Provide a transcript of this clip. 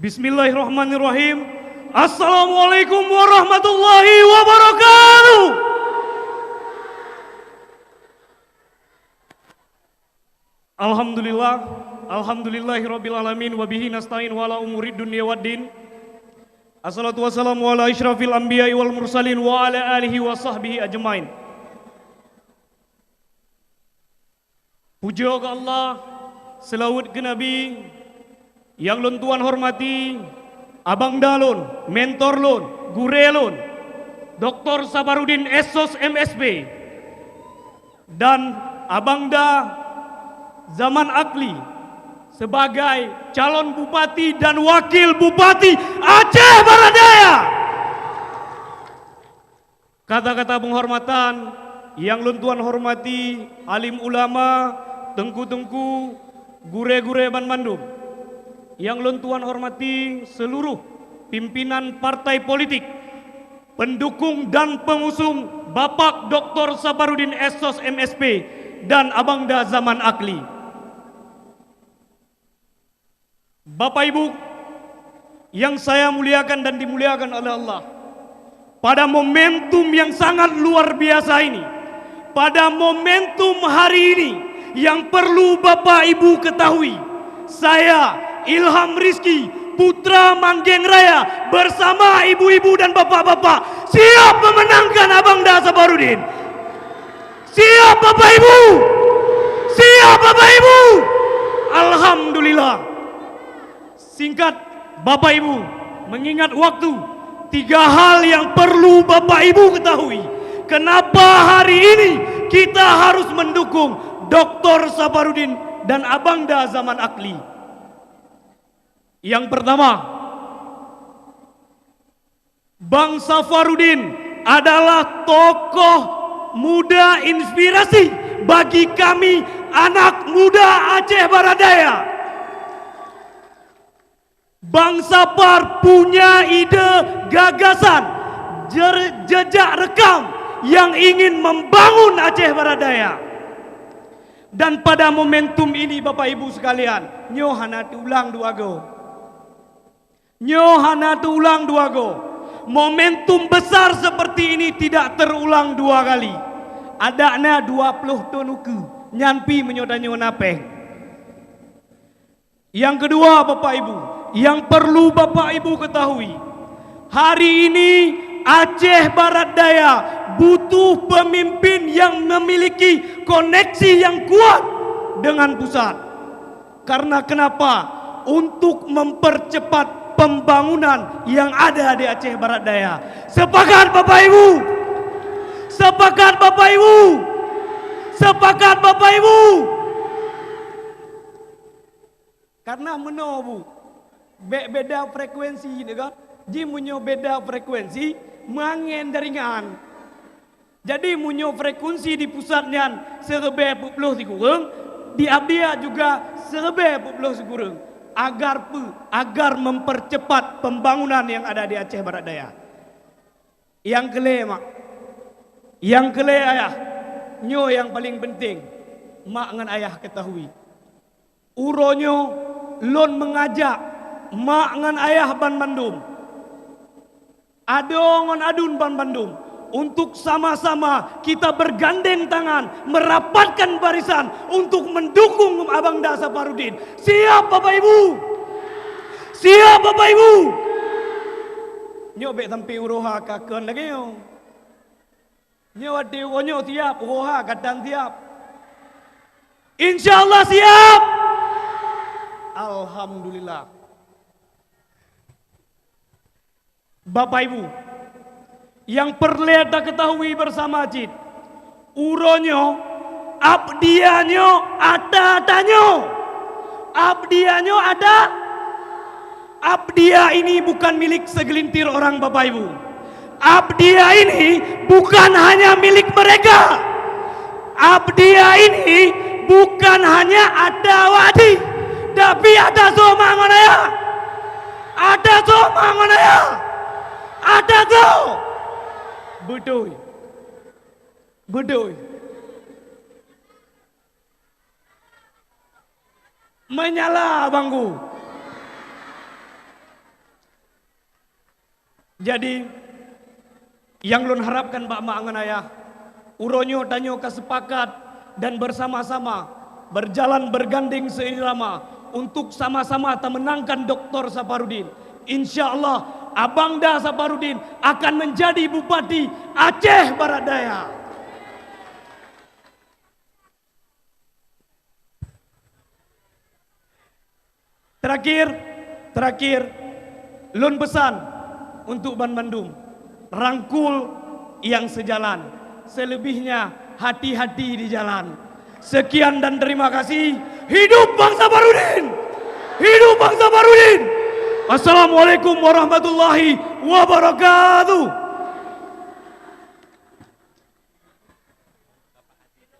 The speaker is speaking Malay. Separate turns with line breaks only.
Bismillahirrahmanirrahim. Assalamualaikum warahmatullahi wabarakatuh. Alhamdulillah, alhamdulillahirabbil alamin wa bihi nasta'in wa ala umurid dunya waddin. Assalatu wassalamu ala asyrafil anbiya'i wal mursalin wa ala alihi wa sahbihi ajmain. Puja ke Allah, selawat ke Nabi. Yang lon tuan hormati, Abang Dalon, mentor lon, gure lon, Dr. Sabarudin Esos MSP, dan Abang Da Zaman Akli sebagai calon bupati dan wakil bupati Aceh Barat Daya. Kata-kata penghormatan yang lon tuan hormati, alim ulama, tengku-tengku, gure-gure Ban Bandung. Yang lon tuan hormati seluruh pimpinan partai politik, pendukung dan pengusung Bapak Dr. Sabarudin Esos MSP dan Abang Da Zaman Akli. Bapak Ibu yang saya muliakan dan dimuliakan oleh Allah, pada momentum yang sangat luar biasa ini, pada momentum hari ini yang perlu Bapak Ibu ketahui, saya Ilham Rizky, putra Manggeng Raya, bersama ibu-ibu dan bapak-bapak siap memenangkan Abang Da Sabarudin. Siap Bapak Ibu? Siap Bapak Ibu? Alhamdulillah. Singkat Bapak Ibu, mengingat waktu, 3 hal yang perlu Bapak Ibu ketahui. Kenapa hari ini kita harus mendukung Dr. Sabarudin dan Abang Da Zaman Akli? Yang pertama, Bang Safarudin adalah tokoh muda inspirasi bagi kami anak muda Aceh Barat Daya. Bang Safar punya ide, gagasan, jejak rekam yang ingin membangun Aceh Barat Daya. Dan pada momentum ini Bapak Ibu sekalian, nyohana ulang dua go. Nyohana ulang dua go. Momentum besar seperti ini tidak terulang 2 kali. Adakna 20 tonuku nyampi menyodanyo napeh. Yang kedua Bapak Ibu, yang perlu Bapak Ibu ketahui, hari ini Aceh Barat Daya butuh pemimpin yang memiliki koneksi yang kuat dengan pusat. Karena kenapa? Untuk mempercepat pembangunan yang ada di Aceh Barat Daya. Sepakat Bapak Ibu? Sepakat Bapak Ibu? Sepakat Bapak Ibu? Karena menobu beda frekuensi kan? Ji munyo beda frekuensi mangen daringan. Jadi munyo frekuensi di pusatnya serebe pupuluh sigurung, di abdia juga serebe pupuluh sigurung. Agar mempercepat pembangunan yang ada di Aceh Barat Daya. Yang kelima, yang kelima ayah, nyo yang paling penting, mak ngan ayah ketahui. Uronyo lon mengajak mak ngan ayah Ban Bandung, ado ngan adun Ban Bandung, untuk sama-sama kita bergandeng tangan, merapatkan barisan untuk mendukung Abang Da Sabarudin. Siap Bapak Ibu? Siap Bapak Ibu? Nyobek sampai uroha kakon lagi yo. Nyo dewo siap, uroha kadang siap. Insyaallah siap. Alhamdulillah. Bapak Ibu, yang perlu kita ketahui bersama Cid, uronyo, abdianyo, ada-adanyo. Abdianyo ada. Abdia ini bukan milik segelintir orang Bapak Ibu. Abdia ini bukan hanya milik mereka. Abdia ini bukan hanya ada wadi, tapi ada soma ngonaya. Ada soma ngonaya. Ada tuh. Bedoy. Bedoy. Menyala bangku. Jadi yang lun harapkan Pak Mak Anganaya, uronyo tanyo kesepakat dan bersama-sama berjalan bergandeng seirama untuk sama-sama menangkan Dr. Saparudin. Insya Allah Abangda Saparudin akan menjadi Bupati Aceh Barat Daya. Terakhir, lun pesan untuk Ban Bandung, rangkul yang sejalan, selebihnya hati-hati di jalan. Sekian dan terima kasih. Hidup Bang Saparudin! Hidup Bang Saparudin! Assalamualaikum warahmatullahi wabarakatuh.